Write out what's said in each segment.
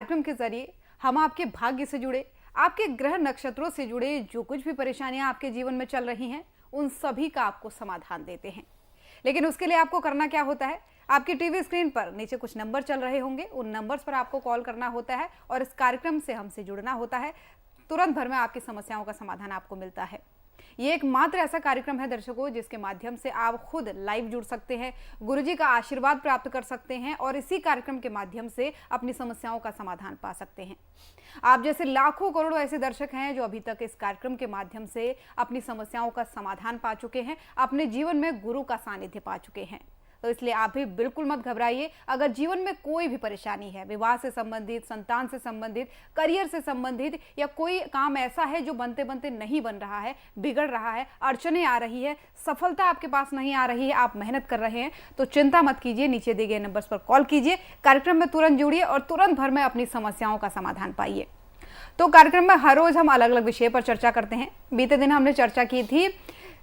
कार्यक्रम के जरिए हम आपके भाग्य से जुड़े, आपके ग्रह नक्षत्रों से जुड़े जो कुछ भी परेशानियां आपके जीवन में चल रही हैं उन सभी का आपको समाधान देते हैं। लेकिन उसके लिए आपको करना क्या होता है, आपकी टीवी स्क्रीन पर नीचे कुछ नंबर चल रहे होंगे, उन नंबर्स पर आपको कॉल करना होता है और इस कार्यक्रम से हमसे जुड़ना होता है। तुरंत भर में आपकी समस्याओं का समाधान आपको मिलता है। ये एकमात्र ऐसा कार्यक्रम है दर्शकों जिसके माध्यम से आप खुद लाइव जुड़ सकते हैं, गुरुजी का आशीर्वाद प्राप्त कर सकते हैं और इसी कार्यक्रम के माध्यम से अपनी समस्याओं का समाधान पा सकते हैं। आप जैसे लाखों करोड़ों ऐसे दर्शक हैं जो अभी तक इस कार्यक्रम के माध्यम से अपनी समस्याओं का समाधान पा चुके हैं, अपने जीवन में गुरु का सानिध्य पा चुके हैं। तो इसलिए आप भी बिल्कुल मत घबराइए। अगर जीवन में कोई भी परेशानी है, विवाह से संबंधित, संतान से संबंधित, करियर से संबंधित या कोई काम ऐसा है जो बनते बनते नहीं बन रहा है, बिगड़ रहा है, अड़चनें आ रही है, सफलता आपके पास नहीं आ रही है, आप मेहनत कर रहे हैं, तो चिंता मत कीजिए, नीचे दिए गए नंबर्स पर कॉल कीजिए, कार्यक्रम में तुरंत जुड़िए और तुरंत भर में अपनी समस्याओं का समाधान पाइए। तो कार्यक्रम में हर रोज हम अलग अलग विषय पर चर्चा करते हैं। बीते दिन हमने चर्चा की थी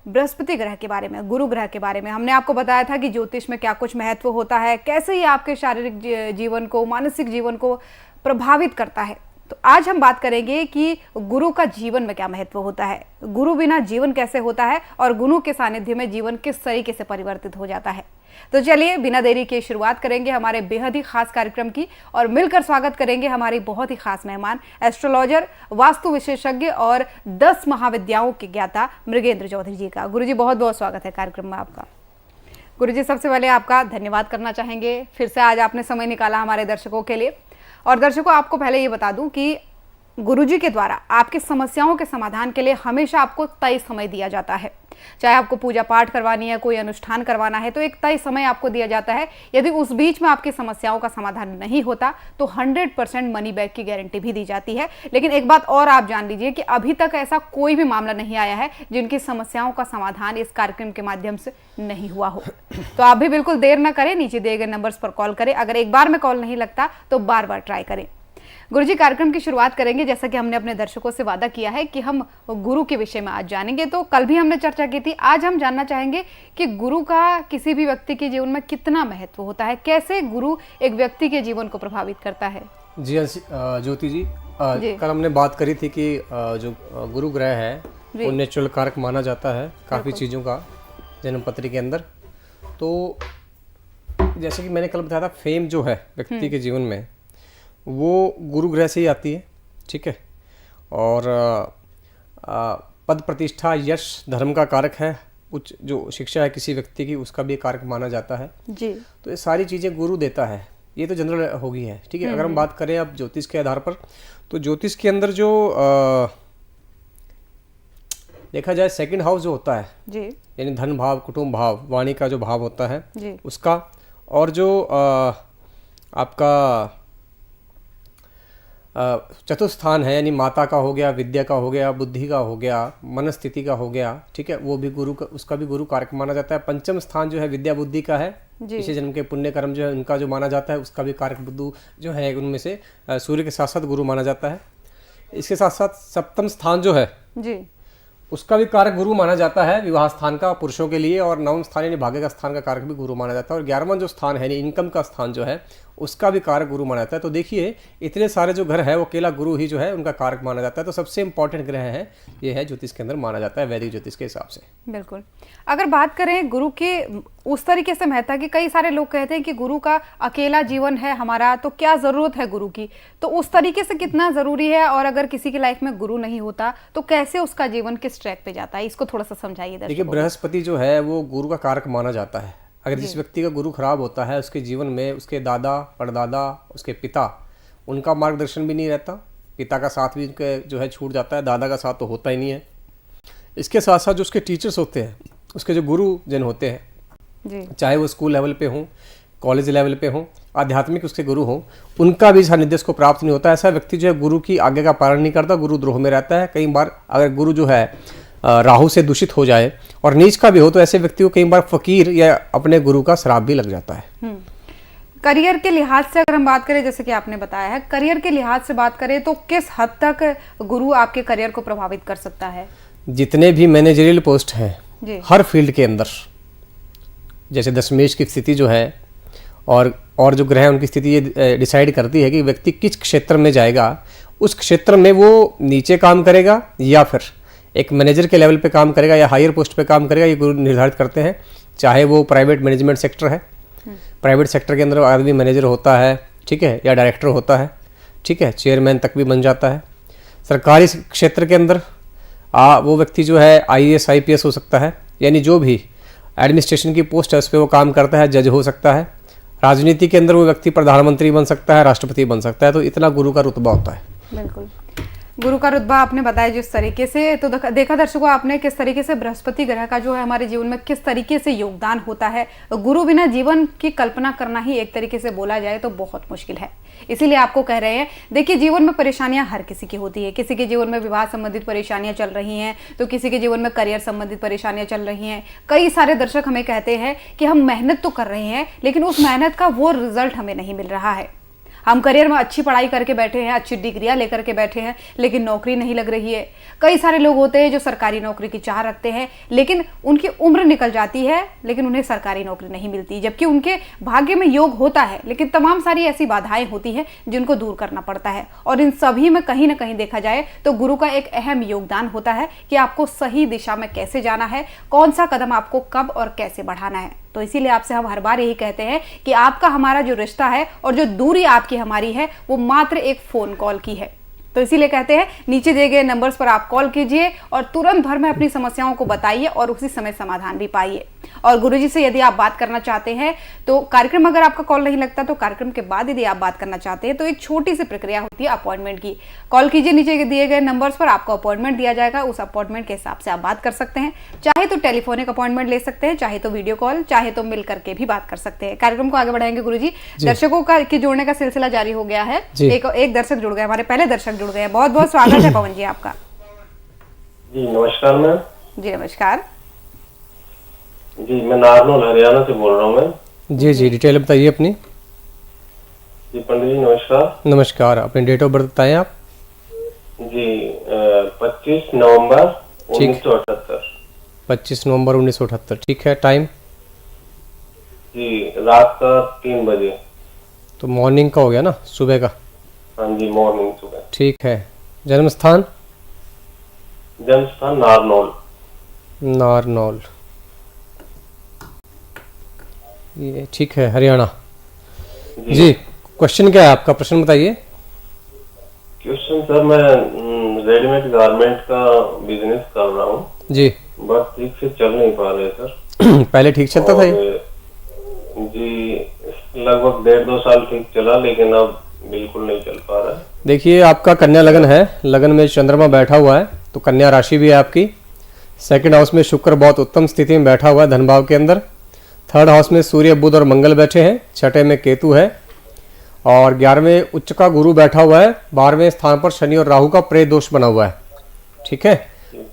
बृहस्पति ग्रह के बारे में, गुरु ग्रह के बारे में। हमने आपको बताया था कि ज्योतिष में क्या कुछ महत्व होता है, कैसे ही आपके शारीरिक जीवन को, मानसिक जीवन को प्रभावित करता है। तो आज हम बात करेंगे कि गुरु का जीवन में क्या महत्व होता है, गुरु बिना जीवन कैसे होता है और गुरु के सानिध्य में जीवन किस तरीके से परिवर्तित हो जाता है। तो चलिए बिना देरी के शुरुआत करेंगे हमारे बेहद ही खास कार्यक्रम की और मिलकर स्वागत करेंगे हमारी बहुत ही खास मेहमान, एस्ट्रोलॉजर, वास्तु विशेषज्ञ और 10 महाविद्याओं के ज्ञाता मृगेंद्र चौधरी जी का। गुरुजी बहुत बहुत स्वागत है कार्यक्रम में आपका। गुरुजी सबसे पहले आपका धन्यवाद करना चाहेंगे, फिर से आज आपने समय निकाला हमारे दर्शकों के लिए। और दर्शकों आपको पहले ये बता दूं कि गुरुजी के द्वारा आपकी समस्याओं के समाधान के लिए हमेशा आपको तय समय दिया जाता है। चाहे आपको पूजा पाठ करवानी है, कोई अनुष्ठान करवाना है, तो एक तय समय आपको दिया जाता है। यदि उस बीच में आपकी समस्याओं का समाधान नहीं होता तो 100% मनी बैक की गारंटी भी दी जाती है। लेकिन एक बात और आप जान लीजिए कि अभी तक ऐसा कोई भी मामला नहीं आया है जिनकी समस्याओं का समाधान इस कार्यक्रम के माध्यम से नहीं हुआ हो। तो आप भी बिल्कुल देर ना करें, नीचे दिए गए नंबर्स पर कॉल करें। अगर एक बार में कॉल नहीं लगता तो बार बार ट्राई करें। गुरुजी कार्यक्रम की शुरुआत करेंगे, जैसा कि हमने अपने दर्शकों से वादा किया है कि हम गुरु के विषय में आज जानेंगे। तो कल भी हमने चर्चा की थी, आज हम जानना चाहेंगे कि गुरु का किसी भी व्यक्ति के जीवन में कितना महत्व होता है, कैसे गुरु एक व्यक्ति के जीवन को प्रभावित करता है। जी ज्योति जी, कल हमने बात करी थी कि जो गुरु ग्रह है वो नेचुरल कारक माना जाता है काफ़ी चीज़ों का जन्म पत्री के अंदर। तो जैसे कि मैंने कल बताया था, फेम जो है व्यक्ति के जीवन में वो गुरु ग्रह से ही आती है, ठीक है। और पद प्रतिष्ठा, यश, धर्म का कारक है। उच्च जो शिक्षा है किसी व्यक्ति की उसका भी कारक माना जाता है जी। तो ये सारी चीज़ें गुरु देता है, ये तो जनरल होगी है, ठीक है। अगर हम बात करें अब ज्योतिष के आधार पर, तो ज्योतिष के अंदर जो देखा जाए सेकंड हाउस जो होता है जी, यानी धन भाव, कुटुंब भाव, वाणी का जो भाव होता है जी, उसका, और जो आपका चतुर्थ स्थान है यानी माता का हो गया, विद्या का हो गया, बुद्धि का हो गया, मनस्थिति का हो गया, ठीक है, वो भी गुरु का, उसका भी गुरु कारक माना जाता है। पंचम स्थान जो है विद्या बुद्धि का है, पिछले जन्म के पुण्य कर्म जो है उनका जो माना जाता है, उसका भी कारक बुद्धू जो है उनमें से सूर्य के साथ साथ गुरु माना जाता है। इसके साथ साथ सप्तम स्थान जो है जी, उसका भी कारक गुरु माना जाता है विवाह स्थान का पुरुषों के लिए, और नवम स्थान यानी भाग्य का स्थान का कारक भी गुरु माना जाता है, और 11वां जो स्थान है यानी इनकम का स्थान जो है उसका भी कारक गुरु माना जाता है। तो देखिए इतने सारे जो ग्रह है वो अकेला गुरु ही जो है उनका कारक माना जाता है। तो सबसे इंपॉर्टेंट ग्रह है ये है ज्योतिष के अंदर माना जाता है वैदिक ज्योतिष के हिसाब से। बिल्कुल। अगर बात करें गुरु के उस तरीके से महत्व कि कई सारे लोग कहते हैं कि गुरु का अकेला जीवन है हमारा, तो क्या जरूरत है गुरु की, तो उस तरीके से कितना जरूरी है, और अगर किसी की लाइफ में गुरु नहीं होता तो कैसे उसका जीवन किस ट्रैक पे जाता है, इसको थोड़ा सा समझाइए। देखिए बृहस्पति जो है वो गुरु का कारक माना जाता है। अगर जिस व्यक्ति का गुरु खराब होता है उसके जीवन में उसके दादा, परदादा, उसके पिता, उनका मार्गदर्शन भी नहीं रहता, पिता का साथ भी उनके जो है छूट जाता है, दादा का साथ तो होता ही नहीं है। इसके साथ साथ जो उसके टीचर्स होते हैं, उसके जो गुरु जन होते हैं जी, चाहे वो स्कूल लेवल पे हों, कॉलेज लेवल पे हों, आध्यात्मिक उसके गुरु हों, उनका भी सानिध्य को प्राप्त नहीं होता। ऐसा व्यक्ति जो है गुरु की आज्ञा का पालन नहीं करता, गुरु द्रोह में रहता है। कई बार अगर गुरु जो है राहु से दूषित हो जाए और नीच का भी हो तो ऐसे व्यक्ति को कई बार फकीर या अपने गुरु का श्राप भी लग जाता है। करियर के लिहाज से अगर हम बात करें, जैसे कि आपने बताया है, करियर के लिहाज से बात करें तो किस हद तक गुरु आपके करियर को प्रभावित कर सकता है? जितने भी मैनेजरियल पोस्ट हैं हर फील्ड के अंदर, जैसे दशमेश की स्थिति जो है और जो ग्रह है उनकी स्थिति ये डिसाइड करती है कि व्यक्ति किस क्षेत्र में जाएगा, उस क्षेत्र में वो नीचे काम करेगा या फिर एक मैनेजर के लेवल पे काम करेगा या हायर पोस्ट पे काम करेगा, ये गुरु निर्धारित करते हैं। चाहे वो प्राइवेट मैनेजमेंट सेक्टर है, प्राइवेट सेक्टर के अंदर आदमी मैनेजर होता है, ठीक है, या डायरेक्टर होता है, ठीक है, चेयरमैन तक भी बन जाता है। सरकारी क्षेत्र के अंदर वो व्यक्ति जो है IAS IPS हो सकता है, यानी जो भी एडमिनिस्ट्रेशन की पोस्ट है उस पर वो काम करता है, जज हो सकता है। राजनीति के अंदर वो व्यक्ति प्रधानमंत्री बन सकता है, राष्ट्रपति बन सकता है। तो इतना गुरु का रुतबा होता है। बिल्कुल, गुरु का रुतबा आपने बताया जिस तरीके से, तो देखा दर्शकों आपने किस तरीके से बृहस्पति ग्रह का जो है हमारे जीवन में किस तरीके से योगदान होता है। गुरु बिना जीवन की कल्पना करना ही एक तरीके से बोला जाए तो बहुत मुश्किल है। इसीलिए आपको कह रहे हैं, देखिए जीवन में परेशानियां हर किसी की होती है। किसी के जीवन में विवाह संबंधित परेशानियां चल रही हैं, तो किसी के जीवन में करियर संबंधित परेशानियां चल रही हैं। कई सारे दर्शक हमें कहते हैं कि हम मेहनत तो कर रहे हैं, लेकिन उस मेहनत का वो रिजल्ट हमें नहीं मिल रहा है। हम करियर में अच्छी पढ़ाई करके बैठे हैं, अच्छी डिग्रियां लेकर के बैठे हैं, लेकिन नौकरी नहीं लग रही है। कई सारे लोग होते हैं जो सरकारी नौकरी की चाह रखते हैं, लेकिन उनकी उम्र निकल जाती है, लेकिन उन्हें सरकारी नौकरी नहीं मिलती, जबकि उनके भाग्य में योग होता है, लेकिन तमाम सारी ऐसी बाधाएं होती हैं जिनको दूर करना पड़ता है। और इन सभी में कहीं ना कहीं देखा जाए तो गुरु का एक अहम योगदान होता है कि आपको सही दिशा में कैसे जाना है, कौन सा कदम आपको कब और कैसे बढ़ाना है। तो इसीलिए आपसे हम हर बार यही कहते हैं कि आपका हमारा जो रिश्ता है और जो दूरी आपकी हमारी है वो मात्र एक फोन कॉल की है। तो इसीलिए कहते हैं नीचे दिए गए नंबर्स पर आप कॉल कीजिए और तुरंत भर में अपनी समस्याओं को बताइए और उसी समय समाधान भी पाइए। और गुरुजी से यदि आप बात करना चाहते हैं तो कार्यक्रम, अगर आपका कॉल नहीं लगता तो कार्यक्रम के बाद यदि आप बात करना चाहते हैं तो एक छोटी सी प्रक्रिया होती है अपॉइंटमेंट की। कॉल कीजिए, नीचे दिए गए नंबर्स पर आपको अपॉइंटमेंट दिया जाएगा। उस अपॉइंटमेंट के हिसाब से आप बात कर सकते हैं। चाहे तो टेलीफोनिक अपॉइंटमेंट ले सकते हैं, चाहे तो वीडियो कॉल, चाहे तो मिल करके भी बात कर सकते हैं। कार्यक्रम को आगे बढ़ाएंगे गुरुजी। दर्शकों का की जोड़ने का सिलसिला जारी हो गया है। एक दर्शक जुड़ गए, हमारे पहले दर्शक जुड़ गए। बहुत बहुत स्वागत है पवन जी आपका। जी नमस्कार मैम। जी नमस्कार जी, मैं नारनौल हरियाणा से बोल रहा हूँ मैं। जी डिटेल बताइए अपनी। जी पंडित जी नमस्कार। नमस्कार, अपनी डेट ऑफ बर्थ बताएं आप। जी 25 नवंबर 1978। 25 नवंबर 1978, ठीक है। टाइम? जी रात का 3 बजे। तो मॉर्निंग का हो गया ना, सुबह का? हाँ जी मॉर्निंग सुबह। ठीक है। जन्म स्थान? जन्म स्थान नारनौल। नारनौल, ये ठीक है, हरियाणा। जी क्वेश्चन क्या है आपका, प्रश्न बताइए। क्वेश्चन सर, मैं रेडीमेड गारमेंट का बिजनेस कर रहा हूँ जी, बस ठीक से चल नहीं पा रहे सर। पहले ठीक चलता था ये? जी लगभग 1.5-2 साल ठीक चला, लेकिन अब बिल्कुल नहीं चल पा रहा है। देखिए आपका कन्या लगन है, लगन में चंद्रमा बैठा हुआ है, तो कन्या राशि भी है आपकी। सेकंड हाउस में शुक्र बहुत उत्तम स्थिति में बैठा हुआ है धन भाव के अंदर। थर्ड हाउस में सूर्य बुध और मंगल बैठे हैं। छठे में केतु है और 11वें उच्च का गुरु बैठा हुआ है। 12वें स्थान पर शनि और राहु का प्रेत दोष बना हुआ है, ठीक है।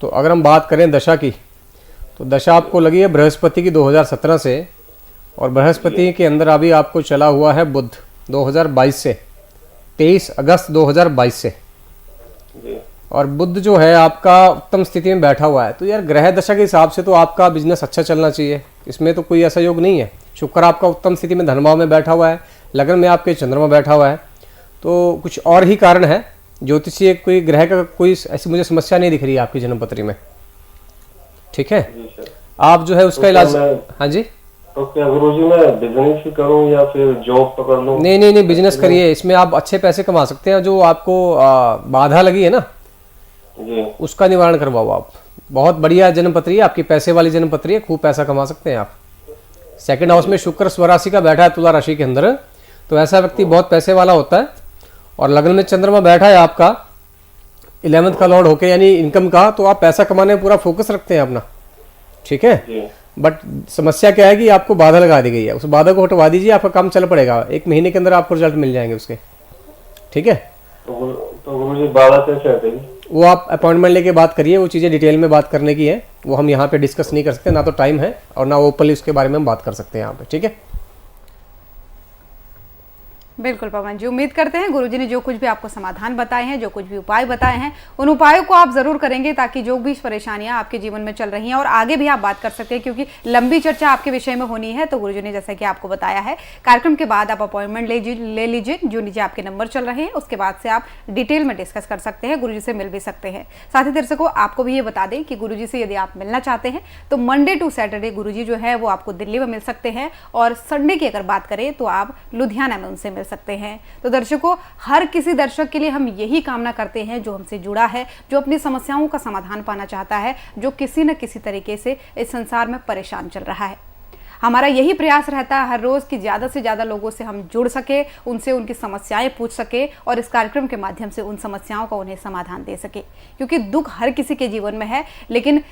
तो अगर हम बात करें दशा की, तो दशा आपको लगी है बृहस्पति की 2017 से, और बृहस्पति के अंदर अभी आपको चला हुआ है बुध 2022 से, 23 अगस्त 2022 से। और बुध जो है आपका उत्तम स्थिति में बैठा हुआ है। तो यार ग्रह दशा के हिसाब से तो आपका बिजनेस अच्छा चलना चाहिए, इसमें तो कोई ऐसा योग नहीं है। शुक्र आपका उत्तम स्थिति में धनभाव में बैठा हुआ है, लगन में आपके चंद्रमा बैठा हुआ है, तो कुछ और ही कारण है। ज्योतिषीय कोई ग्रह का कोई ऐसी मुझे समस्या नहीं दिख रही है आपकी जन्मपत्री में, ठीक है। आप जो है उसका इलाज, हाँ जी। तो क्या गुरुजी मैं बिजनेस ही करूं या फिर जॉब पकड़ लूं? नहीं बिजनेस करिए, इसमें आप अच्छे पैसे कमा सकते हैं। जो आपको बाधा लगी है ना जी, उसका निवारण करवाओ आप। बहुत बढ़िया जन्मपत्री है आपकी, पैसे वाली जन्मपत्री है, खूब पैसा कमा सकते हैं आप। सेकंड हाउस में शुक्र स्वराशि का बैठा है तुला राशि के अंदर, तो ऐसा व्यक्ति बहुत पैसे वाला होता है। और लगन में चंद्रमा बैठा है आपका 11th का लॉर्ड होके, यानी इनकम का, तो आप पैसा कमाने में पूरा फोकस रखते हैं अपना, ठीक है। बट समस्या क्या है कि आपको बाधा लगा दी गई है, उस बाधा को हटवा दीजिए, आपका काम चल पड़ेगा। 1 महीने के अंदर आपको रिजल्ट मिल जाएंगे उसके, ठीक है। तो गुरुजी बाधा कैसे हटेगी? वो आप अपॉइंटमेंट लेके बात करिए, वो चीज़ें डिटेल में बात करने की है, वो हम यहाँ पे डिस्कस नहीं कर सकते, ना तो टाइम है और ना ओपनली उसके बारे में हम बात कर सकते हैं यहाँ पे, ठीक है। बिल्कुल पवन जी, उम्मीद करते हैं गुरुजी ने जो कुछ भी आपको समाधान बताए हैं, जो कुछ भी उपाय बताए हैं, उन उपायों को आप जरूर करेंगे ताकि जो भी परेशानियां आपके जीवन में चल रही हैं और आगे भी आप बात कर सकते हैं, क्योंकि लंबी चर्चा आपके विषय में होनी है। तो गुरुजी ने जैसा कि आपको बताया है, कार्यक्रम के बाद आप अपॉइंटमेंट ले लीजिए, जो नीचे आपके नंबर चल रहे हैं, उसके बाद से आप डिटेल में डिस्कस कर सकते हैं, गुरुजी से मिल भी सकते हैं। साथ ही दर्शकों, आपको भी ये बता दें कि गुरुजी से यदि आप मिलना चाहते हैं तो मंडे टू सैटरडे गुरुजी जो है वो आपको दिल्ली में मिल सकते हैं, और संडे की अगर बात करें तो आप लुधियाना में उनसे मिल सकते हैं। तो दर्शकों, हर किसी दर्शक के लिए हम यही कामना करते हैं जो हमसे जुड़ा है, जो अपनी समस्याओं का समाधान पाना चाहता है, जो किसी न किसी तरीके से इस संसार में परेशान चल रहा है। हमारा यही प्रयास रहता है हर रोज़ कि ज़्यादा से ज़्यादा लोगों से हम जुड़ सके, उनसे उनकी समस्याएं पूछ सके और इस कार्यक्रम के माध्यम से उन समस्याओं का उन्हें समाधान दे सके, क्योंकि दुख हर किसी के जीवन में है, लेकिन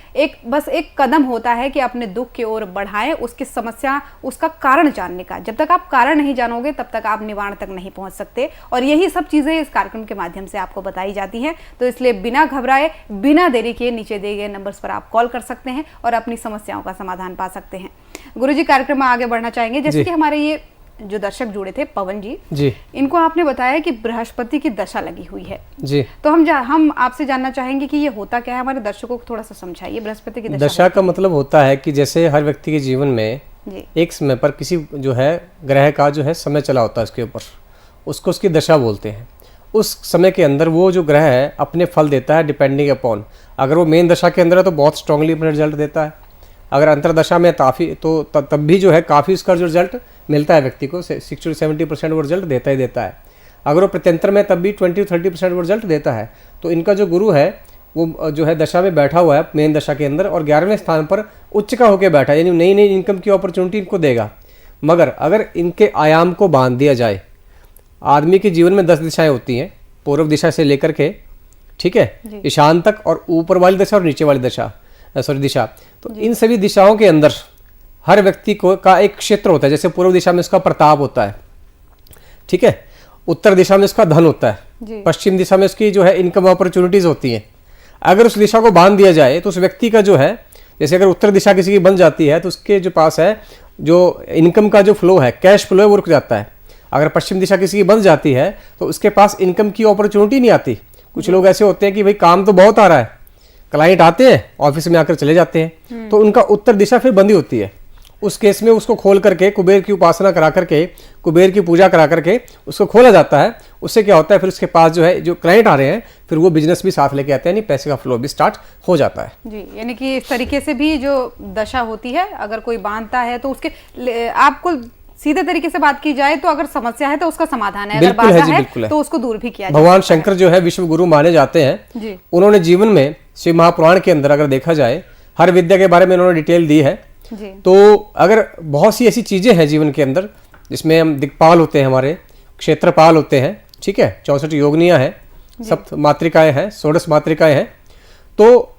बस एक कदम होता है कि अपने दुख की ओर बढ़ाएं, उसकी समस्या, उसका कारण जानने का। जब तक आप कारण नहीं जानोगे तब तक आप निवारण तक नहीं पहुंच सकते, और यही सब चीज़ें इस कार्यक्रम के माध्यम से आपको बताई जाती हैं। तो इसलिए बिना घबराए, बिना देरी किए नीचे दिए गए नंबर्स पर आप कॉल कर सकते हैं और अपनी समस्याओं का समाधान पा सकते हैं। गुरुजी, कार्यक्रम में आगे बढ़ना चाहेंगे। जैसे कि हमारे ये जो दर्शक जुड़े थे पवन जी, इनको आपने बताया कि बृहस्पति की दशा लगी हुई है जी, तो हम आपसे जानना चाहेंगे कि ये होता क्या है, हमारे दर्शकों को थोड़ा सा समझाइए। बृहस्पति की दशा का मतलब होता है कि जैसे हर व्यक्ति के जीवन में एक समय पर किसी जो है ग्रह का जो है समय चला होता है उसके ऊपर, उसको उसकी दशा बोलते हैं। उस समय के अंदर वो जो ग्रह है अपने फल देता है डिपेंडिंग अपॉन, अगर वो मेन दशा के अंदर है तो बहुत स्ट्रांगली अपने रिजल्ट देता है, अगर अंतरदशा में काफ़ी तो तब भी जो है काफ़ी उसका जो रिजल्ट मिलता है व्यक्ति को 60-70% वो रिजल्ट देता ही देता है। अगर वो प्रत्यंतर में तब भी 20-30% वो रिजल्ट देता है। तो इनका जो गुरु है वो जो है दशा में बैठा हुआ है मेन दशा के अंदर, और 11वें स्थान पर उच्च का होकर बैठा है, यानी नई नई इनकम की अपॉर्चुनिटी इनको देगा। मगर अगर इनके आयाम को बांध दिया जाए, आदमी के जीवन में 10 दिशाएँ होती हैं, पूर्व दिशा से लेकर के, ठीक है, ईशान तक, और ऊपर वाली दशा और नीचे वाली दिशा। तो इन सभी दिशाओं के अंदर हर व्यक्ति को का एक क्षेत्र होता है। जैसे पूर्व दिशा में उसका प्रताप होता है, ठीक है, उत्तर दिशा में उसका धन होता है, पश्चिम दिशा में उसकी जो है इनकम अपॉर्चुनिटीज होती हैं। अगर उस दिशा को बांध दिया जाए तो उस व्यक्ति का जो है, जैसे अगर उत्तर दिशा किसी की बन जाती है तो उसके जो पास है जो इनकम का जो फ्लो है, कैश फ्लो है, वो रुक जाता है। अगर पश्चिम दिशा किसी की बन जाती है तो उसके पास इनकम की अपॉर्चुनिटी नहीं आती। कुछ लोग ऐसे होते हैं कि भाई काम तो बहुत आ रहा है, क्लाइंट आते हैं, ऑफिस में आकर चले जाते हैं, तो उनका उत्तर दिशा फिर बंदी होती है। उस केस में उसको खोल करके कुबेर की उपासना करा करके, कुबेर की पूजा करा करके उसको खोला जाता है। उससे क्या होता है, फिर उसके पास जो है जो क्लाइंट आ रहे हैं फिर वो बिजनेस भी साथ लेके आते हैं, यानी पैसे का फ्लो भी स्टार्ट हो जाता है जी। यानी कि इस तरीके से भी जो दशा होती है, अगर कोई बांधता है तो उसके आपको सीधे तरीके से बात की जाए तो अगर समस्या है तो उसका समाधान है, अगर बाधा है तो उसको दूर भी किया जाए। भगवान शंकर जो है विश्व गुरु माने जाते हैं। उन्होंने जीवन में शिव महापुराण के अंदर अगर देखा जाए हर विद्या के बारे में उन्होंने डिटेल दी है। तो अगर बहुत सी ऐसी चीजें हैं जीवन के अंदर जिसमें हम दिक्पाल होते हैं, हमारे क्षेत्रपाल होते हैं, ठीक है, 64 योगनियां हैं, सप्त मातृकाएं हैं, 16 मातृकाएं हैं। तो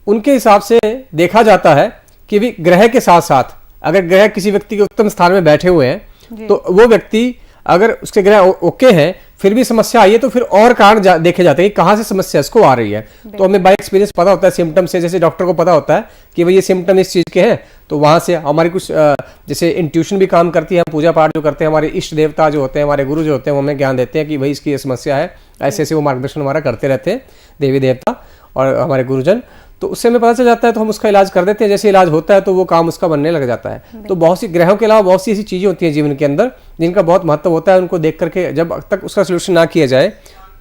उनके हिसाब से देखा जाता है कि भी ग्रह के साथ साथ अगर ग्रह किसी व्यक्ति के उत्तम स्थान में बैठे हुए हैं तो वो व्यक्ति अगर उसके ग्रह ओके हैं फिर भी समस्या आई है तो फिर और कारण देखे जाते हैं कि कहाँ से समस्या इसको आ रही है। तो हमें बाय एक्सपीरियंस पता होता है सिम्टम से, जैसे डॉक्टर को पता होता है कि भाई ये सिम्टम इस चीज़ के हैं, तो वहाँ से हमारी कुछ जैसे इंट्यूशन भी काम करती है। हम पूजा पाठ जो करते हैं, हमारे इष्ट देवता जो होते हैं, हमारे गुरु जो होते हैं, वो हमें ज्ञान देते हैं कि भाई इसकी ये समस्या है, ऐसे ऐसे वो मार्गदर्शन हमारा करते रहते हैं देवी देवता और हमारे गुरुजन। तो उससे हमें पता चल जाता है तो हम उसका इलाज कर देते हैं। जैसे इलाज होता है तो वो काम उसका बनने लग जाता है। तो बहुत सी ग्रहों के अलावा बहुत सी ऐसी चीज़ें होती हैं जीवन के अंदर जिनका बहुत महत्व होता है। उनको देख करके जब तक उसका सोल्यूशन ना किया जाए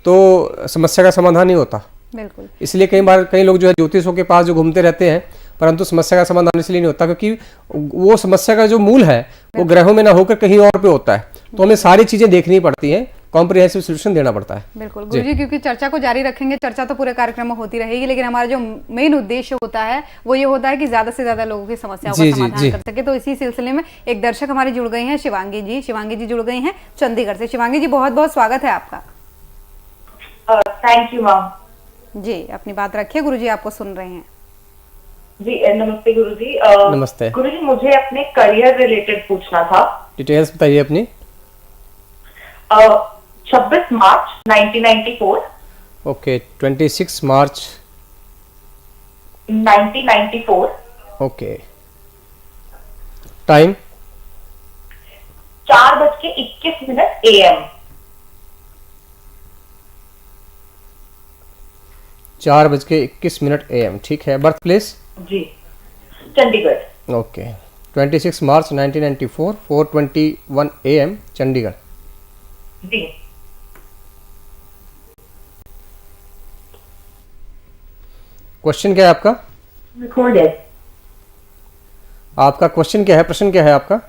तो समस्या का समाधान नहीं होता। बिल्कुल। इसलिए कई लोग जो है ज्योतिषों के पास जो घूमते रहते हैं, परंतु समस्या का समाधान इसलिए नहीं होता क्योंकि वो समस्या का जो मूल है वो ग्रहों में ना होकर कहीं और पे होता है। तो हमें सारी चीजें देखनी पड़ती हैं, कॉम्प्रिहेंसिव सॉल्यूशन देना पड़ता है। बिल्कुल गुरुजी, क्योंकि चर्चा को जारी रखेंगे, चर्चा तो पूरे कार्यक्रम में होती रहेगी, लेकिन हमारा जो मेन उद्देश्य होता है वो ये होता है कि ज्यादा से ज्यादा लोगों की समस्याओं का समाधान कर सके। तो इसी सिलसिले में एक दर्शक हमारे जुड़ गए हैं, शिवांगी जी। शिवांगी जी जुड़ गई हैं चंडीगढ़ से। शिवांगी जी, बहुत बहुत स्वागत है आपका। थैंक यू मैम जी। अपनी बात रखिए, गुरुजी आपको सुन रहे हैं जी। नमस्ते गुरुजी। नमस्ते गुरुजी, मुझे अपने करियर रिलेटेड पूछना था। डिटेल्स बताइए अपनी। 26 March 1994। Okay, 26 March 1994। Okay, time 4:21 AM। 4:21 AM, ठीक है। Birth place? जी, Chandigarh. Okay. 26 March 1994, 4:21 AM, Chandigarh. जी। क्वेश्चन क्या है आपका? रिकॉर्डेड। आपका क्वेश्चन क्या है, प्रश्न क्या है आपका?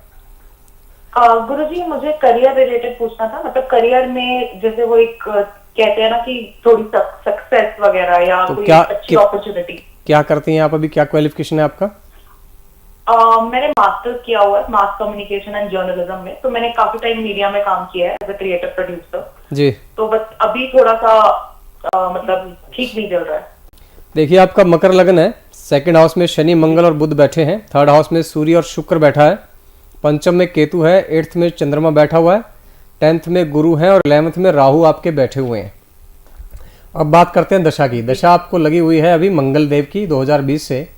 गुरुजी, मुझे करियर रिलेटेड पूछना था। मतलब करियर में जैसे वो एक कहते हैं ना कि थोड़ी सक्सेस वगैरह या तो कोई क्या अच्छी अपॉर्चुनिटी। क्या करती हैं आप अभी, क्या क्वालिफिकेशन है आपका? मैंने मास्टर्स किया हुआ है मास कम्युनिकेशन एंड जर्नलिज्म में। तो मैंने काफी टाइम मीडिया में काम किया है एज अ क्रिएटिव प्रोड्यूसर। जी। तो बस अभी थोड़ा सा मतलब ठीक नहीं चल रहा है। देखिए, आपका मकर लग्न है, सेकंड हाउस में शनि मंगल और बुध बैठे हैं, थर्ड हाउस में सूर्य और शुक्र बैठा है, पंचम में केतु है, 8th में चंद्रमा बैठा हुआ है, 10th में गुरु है और 11th में राहु आपके बैठे हुए हैं। अब बात करते हैं दशा की। दशा आपको लगी हुई है अभी मंगल देव की 2020 से,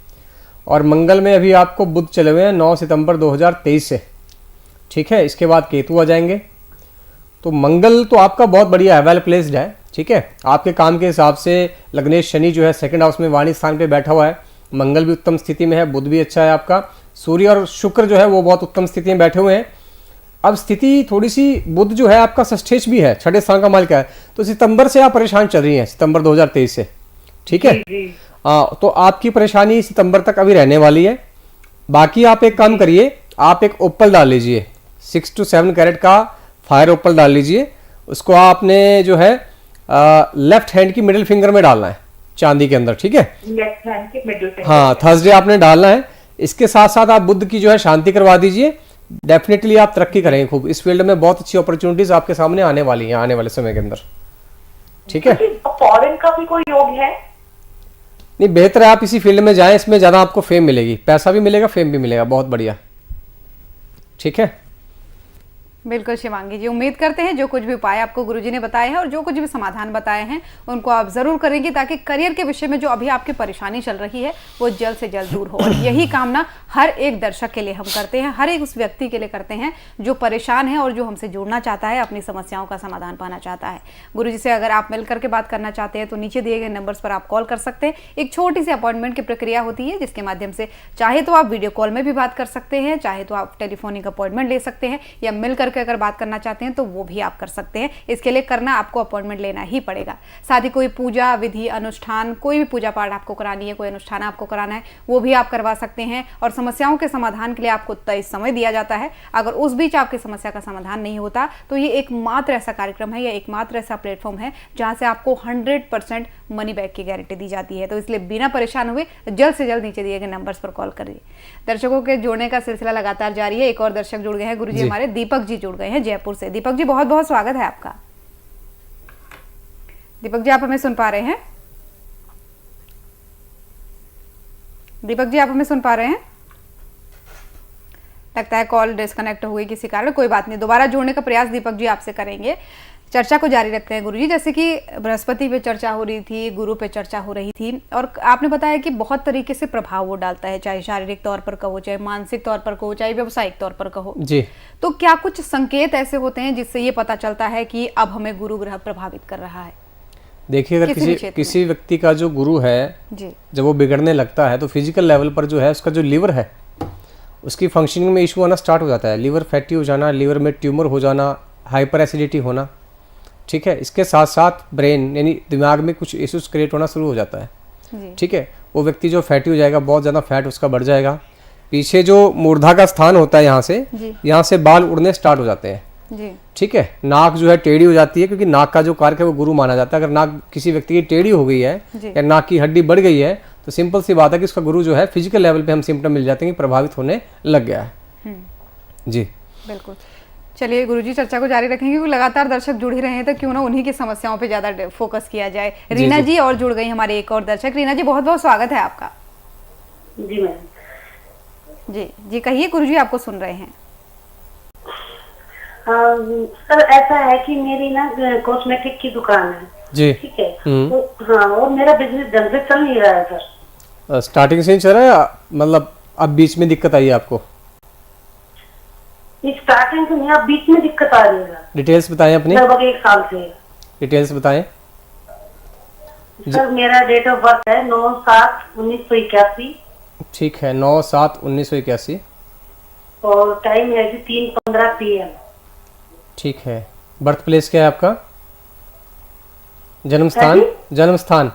और मंगल में अभी आपको बुध चले हुए हैं 9 सितंबर 2023 से, ठीक है। इसके बाद केतु आ जाएंगे। तो मंगल तो आपका बहुत बढ़िया है, वेल प्लेस्ड है, ठीक है। आपके काम के हिसाब से लग्नेश शनि जो है सेकंड हाउस में वाणी स्थान पे बैठा हुआ है, मंगल भी उत्तम स्थिति में है, बुध भी अच्छा है आपका, सूर्य और शुक्र जो है वो बहुत उत्तम स्थिति में बैठे हुए हैं। अब स्थिति थोड़ी सी, बुध जो है आपका षष्ठेश भी है, छठे स्थान का मालिक है, तो सितंबर से आप परेशान चल रही हैं, सितंबर 2023 से, ठीक है। तो आपकी परेशानी सितंबर तक अभी रहने वाली है। बाकी आप एक काम करिए, आप एक ओपल डाल लीजिए, 6 to 7 कैरेट का फायर ओपल डाल लीजिए। उसको आपने जो है लेफ्ट हैंड की मिडिल फिंगर में डालना है, चांदी के अंदर, ठीक है। लेफ्ट हैंड की मिडिल फिंगर। हाँ, थर्सडे आपने डालना है। इसके साथ साथ आप बुध की जो है शांति करवा दीजिए। डेफिनेटली आप तरक्की करेंगे खूब इस फील्ड में, बहुत अच्छी अपॉर्चुनिटीज आपके सामने आने वाली हैं आने वाले समय के अंदर, ठीक है। फॉरेन का भी कोई योग है? नहीं, बेहतर है आप इसी फील्ड में जाएं, इसमें ज्यादा आपको फेम मिलेगी, पैसा भी मिलेगा, फेम भी मिलेगा, बहुत बढ़िया, ठीक है। बिल्कुल शिवांगी जी, उम्मीद करते हैं जो कुछ भी उपाय आपको गुरुजी ने बताए हैं और जो कुछ भी समाधान बताए हैं उनको आप जरूर करेंगे, ताकि करियर के विषय में जो अभी आपकी परेशानी चल रही है वो जल्द से जल्द दूर हो। और यही कामना हर एक दर्शक के लिए हम करते हैं, हर एक उस व्यक्ति के लिए करते हैं जो परेशान है और जो हमसे जुड़ना चाहता है, अपनी समस्याओं का समाधान पाना चाहता है। गुरुजी से अगर आप मिल करके बात करना चाहते हैं तो नीचे दिए गए नंबर्स पर आप कॉल कर सकते हैं। एक छोटी सी अपॉइंटमेंट की प्रक्रिया होती है, जिसके माध्यम से चाहे तो आप वीडियो कॉल में भी बात कर सकते हैं, चाहे तो आप टेलीफोनिक अपॉइंटमेंट ले सकते हैं, या मिल करके अगर बात करना चाहते हैं तो वो भी आप कर सकते हैं। इसके लिए करना आपको अपॉइंटमेंट लेना ही पड़ेगा। साथ ही कोई पूजा विधि अनुष्ठान, कोई भी पूजा पाठ आपको करानी है, कोई अनुष्ठान आपको कराना है, वो भी आप करवा सकते हैं। और समस्याओं के समाधान के लिए आपको तय समय दिया जाता है। अगर उस बीच आपकी समस्या का समाधान नहीं होता तो ये एकमात्र ऐसा कार्यक्रम है या एकमात्र ऐसा प्लेटफॉर्म है जहां से आपको 100% मनी बैक की गारंटी दी जाती है। तो इसलिए बिना परेशान हुए जल्द से जल्द नीचे दिए गए नंबर्स पर कॉल करिए। दर्शकों के जोड़ने का सिलसिला लगातार जारी है। एक और दर्शक जुड़ गए हैं गुरुजी, हमारे दीपक जी जुड़ गए हैं जयपुर से। दीपक जी, बहुत बहुत स्वागत है आपका। दीपक जी, आप हमें सुन पा रहे हैं? दीपक जी, आप हमें सुन पा रहे हैं? लगता है कॉल डिस्कनेक्ट हो गई किसी कारण, कोई बात नहीं, दोबारा जोड़ने का प्रयास दीपक जी आपसे करेंगे। चर्चा को जारी रखते हैं गुरुजी। जैसे कि बृहस्पति पे चर्चा हो रही थी, गुरु पे चर्चा हो रही थी, और आपने बताया कि बहुत तरीके से प्रभाव वो डालता है, चाहे शारीरिक तौर पर कहो, चाहे मानसिक तौर पर कहो, चाहे व्यवसायिक तौर पर कहो जी। तो क्या कुछ संकेत ऐसे होते हैं जिससे ये पता चलता है कि अब हमें गुरु ग्रह प्रभावित कर रहा है? देखिए, अगर किसी व्यक्ति का जो गुरु है जी, जब वो बिगड़ने लगता है तो फिजिकल लेवल पर जो है उसका जो लिवर है उसकी फंक्शनिंग में इशू आना स्टार्ट हो जाता है। लिवर फैटी हो जाना, लिवर में ट्यूमर हो जाना, हाइपर एसिडिटी होना, ठीक है। इसके साथ साथ ब्रेन यानी दिमाग में कुछ इश्यूज क्रिएट होना शुरू हो जाता है, ठीक है। वो व्यक्ति जो फैटी हो जाएगा, बहुत ज़्यादा फैट उसका बढ़ जाएगा। पीछे जो मूर्धा का स्थान होता है यहाँ से बाल उड़ने स्टार्ट हो जाते हैं, ठीक है। नाक जो है टेढ़ी हो जाती है, क्योंकि नाक का जो कारक है वो गुरु माना जाता है। अगर नाक किसी व्यक्ति की टेढ़ी हो गई है या नाक की हड्डी बढ़ गई है तो सिंपल सी बात है कि उसका गुरु जो है फिजिकल लेवल पे हम सिम्टम मिल जाते हैं कि प्रभावित होने लग गया है। जी बिल्कुल। चलिए गुरुजी, चर्चा को जारी रखेंगे क्योंकि लगातार दर्शक जुड़ ही रहे हैं, तो क्यों ना उन्हीं की समस्याओं पे ज्यादा फोकस किया जाए। रीना जी और जुड़ गई हमारे एक और दर्शक। रीना जी, बहुत बहुत स्वागत है आपका। जी मैम। जी जी, कहिए, गुरुजी आपको सुन रहे हैं। सर, ऐसा है कि मेरी ना कॉस्मेटिक की दुकान है जी, ठीक है। तो हाँ, और मेरा बिजनेस ढंग से चल नहीं रहा है सर। स्टार्टिंग से ही चल रहा है, मतलब अब बीच में दिक्कत आई है आपको? स्टार्टिंग से नहीं, अब बीच में दिक्कत आ रही है। डिटेल्स बताएं अपनी, लगभग 1 साल से। डिटेल्स बताएं। सर मेरा डेट ऑफ बर्थ है 9/7/1981 ठीक है, 9/7/1981। और टाइम है जी 3:15 PM। ठीक है, बर्थ प्लेस क्या है आपका? जन्म स्थान? है जन्म स्थान?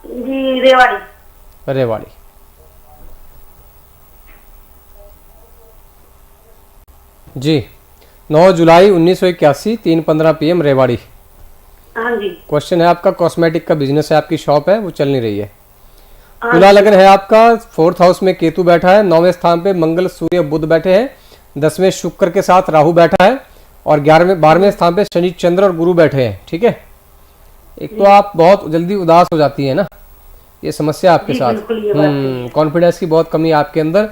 जी रेवाड़ी। रेवाड़ी। जी, 9 जुलाई 1981, 3:15 PM, रेवाड़ी। हाँ जी। क्वेश्चन है आपका, कॉस्मेटिक का बिजनेस है, आपकी शॉप है, वो चल नहीं रही है। हाँ तुला लगन है आपका, 4th हाउस में केतु बैठा है, 9वें स्थान पे मंगल सूर्य बुध बैठे हैं, 10वें शुक्र के साथ राहु बैठा है, और 12वें स्थान पे शनि चंद्र और गुरु बैठे हैं। ठीक है, एक तो आप बहुत जल्दी उदास हो जाती है ना, ये समस्या आपके जी, साथ। बिल्कुल ये बात है। कॉन्फिडेंस की बहुत कमी है आपके अंदर।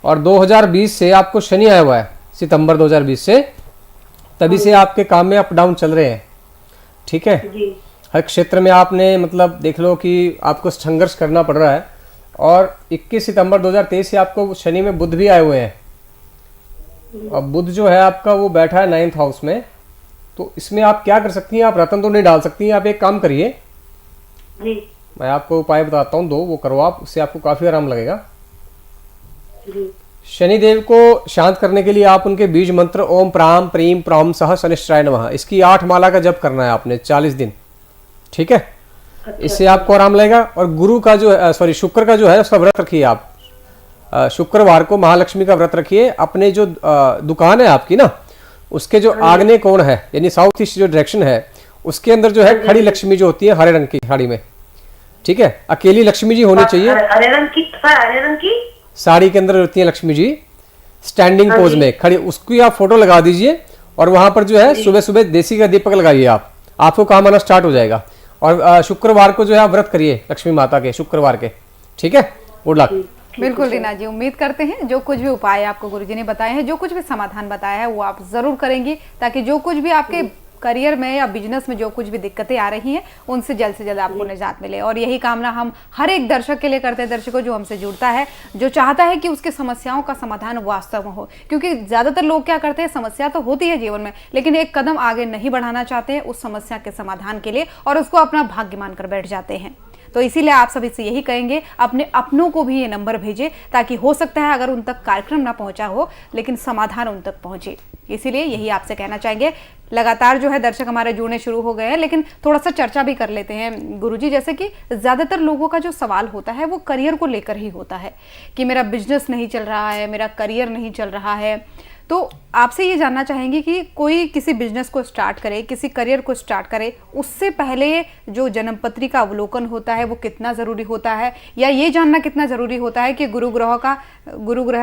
और 2020 से आपको शनि आया हुआ है, सितंबर 2020 से, तभी से आपके काम में अप डाउन चल रहे हैं। ठीक है, जी हर क्षेत्र में आपने मतलब देख लो कि आपको संघर्ष करना पड़ रहा है। और 21 सितंबर 2023 से आपको शनि में बुध भी आए हुए हैं, और बुध जो है आपका वो बैठा है 9th हाउस में। तो इसमें आप क्या कर सकती हैं, आप रतन तो नहीं डाल सकती हैं, आप एक काम करिए, जी मैं आपको उपाय बताता हूँ, 2 वो करो आप, उससे आपको काफ़ी आराम लगेगा। जी शनिदेव को शांत करने के लिए आप उनके बीज मंत्र ओम प्राम प्रीम प्राम सह शनिश्चराय नमः, इसकी 8 माला का जप करना है आपने 40 दिन। ठीक है, इससे आपको आराम लगेगा। और गुरु का जो शुक्र का जो है उसका व्रत रखिए आप। शुक्रवार को महालक्ष्मी का व्रत रखिए। अपने जो दुकान है आपकी ना, उसके जो आग्नेय कोण है, यानी साउथ ईस्ट जो डायरेक्शन है, उसके अंदर जो है खड़ी लक्ष्मी जो होती है हरे रंग की साड़ी में। ठीक है, अकेली लक्ष्मी जी होनी चाहिए। हरे रंग की सर, हरे रंग की साड़ी के अंदर होती है लक्ष्मी जी, स्टैंडिंग पोज में खड़ी, उसकी आप फोटो लगा दीजिए। और वहां पर जो है सुबह सुबह देसी का दीपक लगाइए आप, आपको काम आना स्टार्ट हो जाएगा। और शुक्रवार को जो है आप व्रत करिए लक्ष्मी माता के, शुक्रवार के। ठीक है, गुड लक। बिल्कुल रीना जी, उम्मीद करते हैं जो कुछ भी उपाय आपको गुरुजी ने बताए हैं, जो कुछ भी समाधान बताया है, वो आप जरूर करेंगी, ताकि जो कुछ भी आपके करियर में या बिजनेस में जो कुछ भी दिक्कतें आ रही हैं, उनसे जल्द से जल्द आपको निजात मिले। और यही कामना हम हर एक दर्शक के लिए करते हैं, दर्शकों जो हमसे जुड़ता है, जो चाहता है कि उसकी समस्याओं का समाधान वास्तव में हो। क्योंकि ज़्यादातर लोग क्या करते हैं, समस्या तो होती है जीवन में, लेकिन एक कदम आगे नहीं बढ़ाना चाहते हैं उस समस्या के समाधान के लिए, और उसको अपना भाग्य मानकर बैठ जाते हैं। तो इसीलिए आप सभी से यही कहेंगे, अपने अपनों को भी ये नंबर भेजें, ताकि हो सकता है अगर उन तक कार्यक्रम ना पहुंचा हो, लेकिन समाधान उन तक पहुंचे। इसीलिए यही आपसे कहना चाहेंगे। लगातार जो है दर्शक हमारे जुड़ने शुरू हो गए हैं, लेकिन थोड़ा सा चर्चा भी कर लेते हैं गुरुजी। जैसे कि ज़्यादातर लोगों का जो सवाल होता है वो करियर को लेकर ही होता है, कि मेरा बिजनेस नहीं चल रहा है, मेरा करियर नहीं चल रहा है। तो आपसे ये जानना चाहेंगे कि कोई किसी बिजनेस को स्टार्ट करे, किसी करियर को स्टार्ट करे, उससे पहले जो जन्मपत्री का अवलोकन होता है वो कितना ज़रूरी होता है, या ये जानना कितना ज़रूरी होता है कि गुरु ग्रह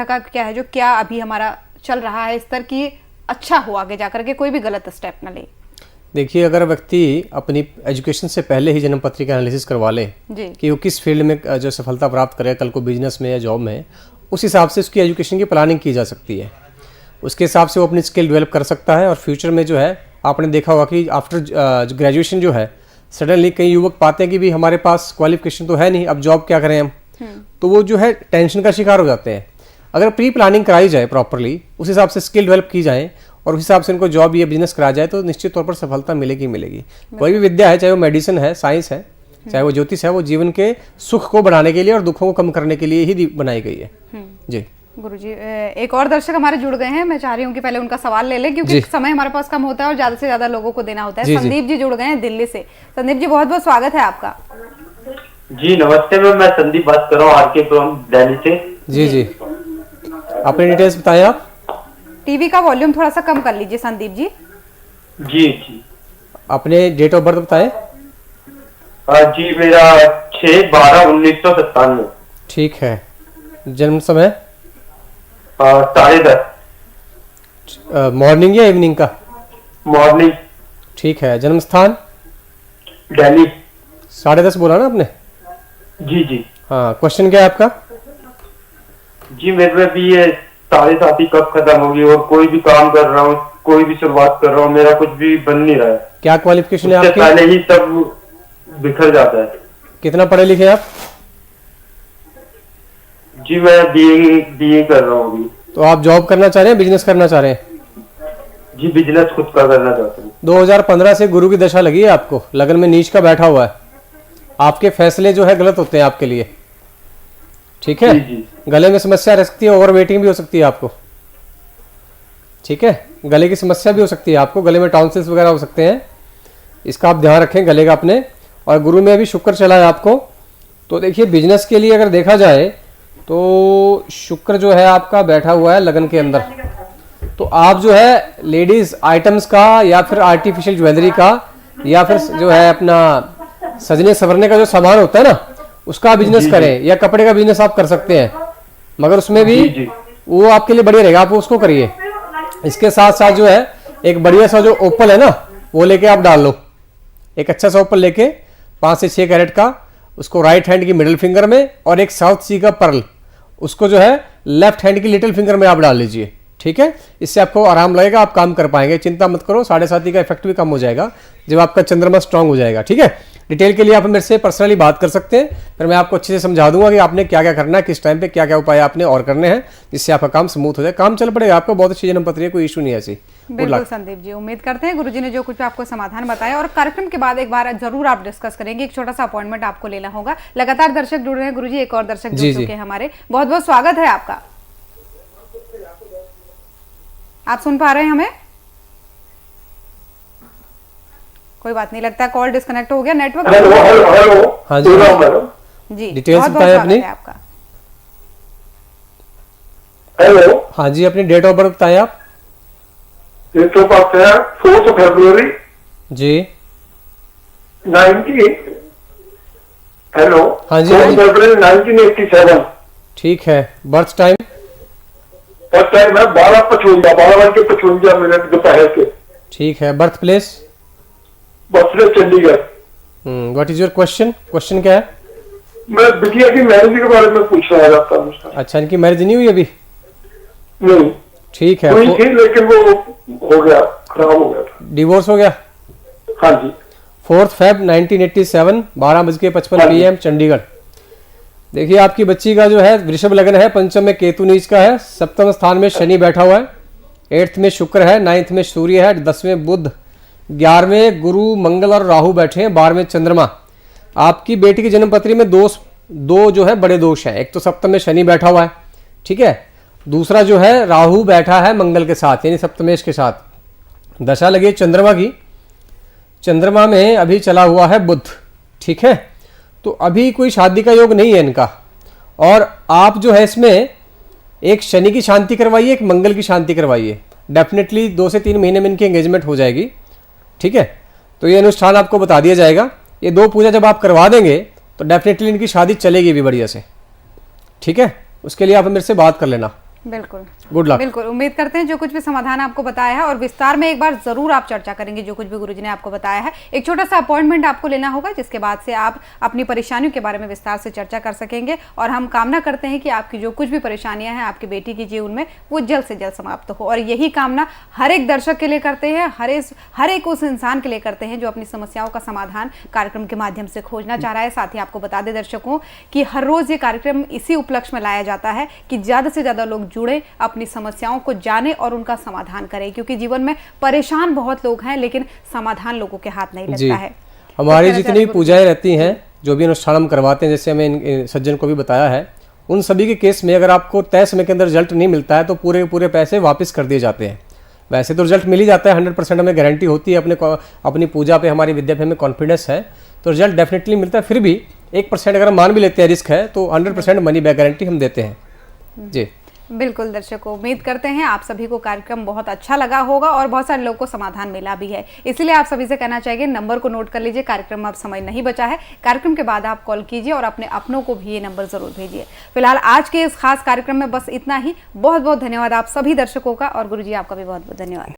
का क्या है, जो क्या अभी हमारा चल रहा है स्तर की, अच्छा हो आगे जाकर के कोई भी गलत स्टेप ना ले। देखिए, अगर व्यक्ति अपनी एजुकेशन से पहले ही जन्मपत्री का एनालिसिस करवा ले जी। कि वो किस फील्ड में जो सफलता प्राप्त करे कल को, बिजनेस में या जॉब में, उस हिसाब से उसकी एजुकेशन की प्लानिंग की जा सकती है। उसके हिसाब से वो अपनी स्किल डेवलप कर सकता है। और फ्यूचर में जो है, आपने देखा होगा कि आफ्टर ग्रेजुएशन जो है, सडनली कई युवक पाते हैं कि भी हमारे पास क्वालिफिकेशन तो है नहीं, अब जॉब क्या करें हम, तो वो जो है टेंशन का शिकार हो जाते हैं। अगर प्री प्लानिंग कराई जाए प्रॉपरली, उस हिसाब से स्किल डेवलप की जाए और उस हिसाब से उनको जॉब या बिजनेस कराया जाए, तो निश्चित तौर पर सफलता मिलेगी मिलेगी। कोई भी विद्या है, चाहे वो मेडिसिन है, साइंस है, चाहे वो ज्योतिष है, वो जीवन के सुख को बढ़ाने के लिए और दुखों को कम करने के लिए ही बनाई गई है। जी गुरुजी, एक और दर्शक हमारे जुड़ गए हैं, मैं चाह रही हूँ कि पहले उनका सवाल ले लें, क्योंकि समय हमारे पास कम होता है और ज्यादा से ज्यादा लोगों को देना होता है। संदीप जी जुड़ गए हैं दिल्ली से। संदीप जी, बहुत बहुत स्वागत है आपका। जी नमस्ते मैम, मैं संदीप बात कर रहा हूँ आरके फ्रॉम दिल्ली से। जी जी, अपनी डिटेल्स बताएं आप। टीवी का वॉल्यूम थोड़ा सा कम कर लीजिए संदीप जी। जी जी, अपने डेट ऑफ बर्थ बताएं। जी मेरा 6/12/1997। ठीक है, जन्म समय 10:30 मॉर्निंग या इवनिंग का? मॉर्निंग। ठीक है, जन्म स्थान? दिल्ली। 10:30 बोला ना आपने? जी जी। हाँ, क्वेश्चन क्या है आपका? जी मेरे में भी ये 7:30 ही कब खत्म होगी, और कोई भी काम कर रहा हूँ, कोई भी शुरुआत कर रहा हूँ, मेरा कुछ भी बन नहीं रहा है। क्या क्वालिफिकेशन है उससे आपकी? पहले ही सब बिखर जाता है। कितना पढ़े लिखे आप? जी मैं बीए कर रहा हूँ अभी। तो आप जॉब करना चाह रहे हैं, बिजनेस करना चाह रहे हैं? जी बिजनेस खुद का करना चाहता हूँ। 2015 से गुरु की दशा लगी है आपको, लगन में नीच का बैठा हुआ है। आपके फैसले जो है गलत होते हैं आपके लिए, ठीक है। जी, जी। गले में समस्या रह सकती है, ओवर वेटिंग भी हो सकती है आपको, ठीक है। गले की समस्या भी हो सकती है आपको, गले में टॉन्सिल्स वगैरह हो सकते हैं, इसका आप ध्यान रखें गले का अपने। और गुरु में अभी शुक्र चला है आपको, तो देखिए बिजनेस के लिए अगर देखा जाए तो शुक्र जो है आपका बैठा हुआ है लगन के अंदर, तो आप जो है लेडीज आइटम्स का या फिर आर्टिफिशियल ज्वेलरी का या फिर जो है अपना सजने संवरने का जो सामान होता है ना उसका बिजनेस करें, या कपड़े का बिजनेस आप कर सकते हैं, मगर उसमें भी जी। वो आपके लिए बढ़िया रहेगा, आप उसको करिए। इसके साथ साथ जो है एक बढ़िया सा जो ओपल है ना वो लेके आप डाल लो, एक अच्छा सा ओपल लेके 5 से 6 कैरेट का, उसको राइट हैंड की मिडिल फिंगर में, और एक साउथ सी का पर्ल उसको जो है लेफ्ट हैंड की लिटिल फिंगर में आप डाल लीजिए, ठीक है। इससे आपको आराम लगेगा, आप काम कर पाएंगे, चिंता मत करो। 7.5 का इफेक्ट भी कम हो जाएगा जब आपका चंद्रमा स्ट्रांग हो जाएगा, ठीक है। डिटेल के लिए आप मेरे से पर्सनली बात कर सकते हैं, फिर मैं आपको अच्छे से समझा दूंगा कि आपने क्या क्या करना है, किस टाइम पे क्या क्या उपाय आपने और करने हैं, जिससे आपका काम स्मूथ हो जाए, काम चल पड़ेगा आपको। बहुत अच्छी जन्म पत्री है, कोई इशू नहीं है ऐसी। बिल्कुल संदीप जी, उम्मीद करते हैं गुरुजी ने जो कुछ भी आपको समाधान बताया, और कार्यक्रम के बाद एक बार जरूर आप डिस्कस करेंगे, एक छोटा सा अपॉइंटमेंट आपको लेना होगा। लगातार दर्शक जुड़ रहे हैं गुरुजी, एक और दर्शक जुड़ चुके हैं हमारे, बहुत बहुत स्वागत है आपका। आप सुन पा रहे हैं हमें? कोई बात नहीं, लगता है कॉल डिस्कनेक्ट हो गया, नेटवर्क। Hello hello hello. हाँ जी, मैडम जी, डिटेल्स बहुत बहुत बताएं स्वागत अपनी। है आपका। हेलो। हाँ जी, अपनी डेट ऑफ बर्थ बताएं आप। डेट ऑफ बर्थ है 4 फरवरी जी 90। हेलो। हाँ जी, 4 फरवरी 1987। ठीक है। Birth time? फर्स्ट टाइम है 12:55 दोपहर के। ठीक है। Birth place? Birthday Chandigarh. What is your question? Question क्या है? मैं बिटिया की मैरिज के बारे में पूछना चाहता हूँ सर। अच्छा, इनकी मैरिज नहीं हुई अभी? नहीं ठीक है। हुई थी लेकिन वो हो गया, खराब हो गया था। डिवोर्स हो गया? हाँ जी। 4 Feb 1987 12:55 PM चंडीगढ़। देखिए आपकी बच्ची का जो है वृषभ लग्न है, पंचम में केतु नीच का है, सप्तम स्थान में शनि बैठा हुआ है, 8th में शुक्र है, 9th में सूर्य है, 10वें बुध, 11वें गुरु मंगल और राहु बैठे हैं, 12वें चंद्रमा। आपकी बेटी की जन्म पत्री में दो जो है बड़े दोष हैं। एक तो सप्तम में शनि बैठा हुआ है, ठीक है, दूसरा जो है राहु बैठा है मंगल के साथ, यानी सप्तमेश के साथ। दशा लगी है चंद्रमा की, चंद्रमा में अभी चला हुआ है बुध, ठीक है। तो अभी कोई शादी का योग नहीं है इनका। और आप जो है इसमें एक शनि की शांति करवाइए, एक मंगल की शांति करवाइए, डेफिनेटली 2 से 3 महीने में इनकी एंगेजमेंट हो जाएगी, ठीक है। तो ये अनुष्ठान आपको बता दिया जाएगा। ये 2 पूजा जब आप करवा देंगे तो डेफिनेटली इनकी शादी चलेगी भी बढ़िया से, ठीक है। उसके लिए आप मेरे से बात कर लेना। बिल्कुल, गुड लक। बिल्कुल, उम्मीद करते हैं जो कुछ भी समाधान आपको बताया है और विस्तार में एक बार जरूर आप चर्चा करेंगे जो कुछ भी गुरुजी ने आपको बताया है। एक छोटा सा अपॉइंटमेंट आपको लेना होगा, जिसके बाद से आप अपनी परेशानियों के बारे में विस्तार से चर्चा कर सकेंगे। और हम कामना करते हैं कि आपकी जो कुछ भी परेशानियां हैं आपकी बेटी के जीवन में वो जल्द से जल्द समाप्त हो। और यही कामना हर एक दर्शक के लिए करते हैं, हर एक उस इंसान के लिए करते हैं जो अपनी समस्याओं का समाधान कार्यक्रम के माध्यम से खोजना चाह रहा है। साथ ही आपको बता दें दर्शकों कि हर रोज ये कार्यक्रम इसी उपलक्ष्य में लाया जाता है कि ज्यादा से ज्यादा लोग जुड़े, अपनी समस्याओं को जाने और उनका समाधान करें, क्योंकि जीवन में परेशान बहुत लोग हैं लेकिन समाधान लोगों के हाथ नहीं लगता है। हमारी जितनी पूजाएं रहती हैं, जो भी अनुष्ठान हम करवाते हैं, जैसे हमें इन सज्जन को भी बताया है, उन सभी के केस में अगर आपको तय समय के अंदर रिजल्ट नहीं मिलता है तो पूरे पूरे पैसे वापस कर दिए जाते हैं। वैसे तो रिजल्ट मिल ही जाता है, 100% हमें गारंटी होती है, अपनी पूजा पे हमारी विद्या पे हमें कॉन्फिडेंस है, तो रिजल्ट डेफिनेटली मिलता है। फिर भी 1% अगर मान भी लेते हैं रिस्क है तो 100% मनी बैक गारंटी हम देते हैं जी। बिल्कुल दर्शकों, उम्मीद करते हैं आप सभी को कार्यक्रम बहुत अच्छा लगा होगा और बहुत सारे लोगों को समाधान मिला भी है। इसलिए आप सभी से कहना चाहिए नंबर को नोट कर लीजिए, कार्यक्रम में अब समय नहीं बचा है, कार्यक्रम के बाद आप कॉल कीजिए और अपने अपनों को भी ये नंबर जरूर भेजिए। फिलहाल आज के इस खास कार्यक्रम में बस इतना ही। बहुत बहुत धन्यवाद आप सभी दर्शकों का, और गुरुजी आपका भी बहुत बहुत धन्यवाद।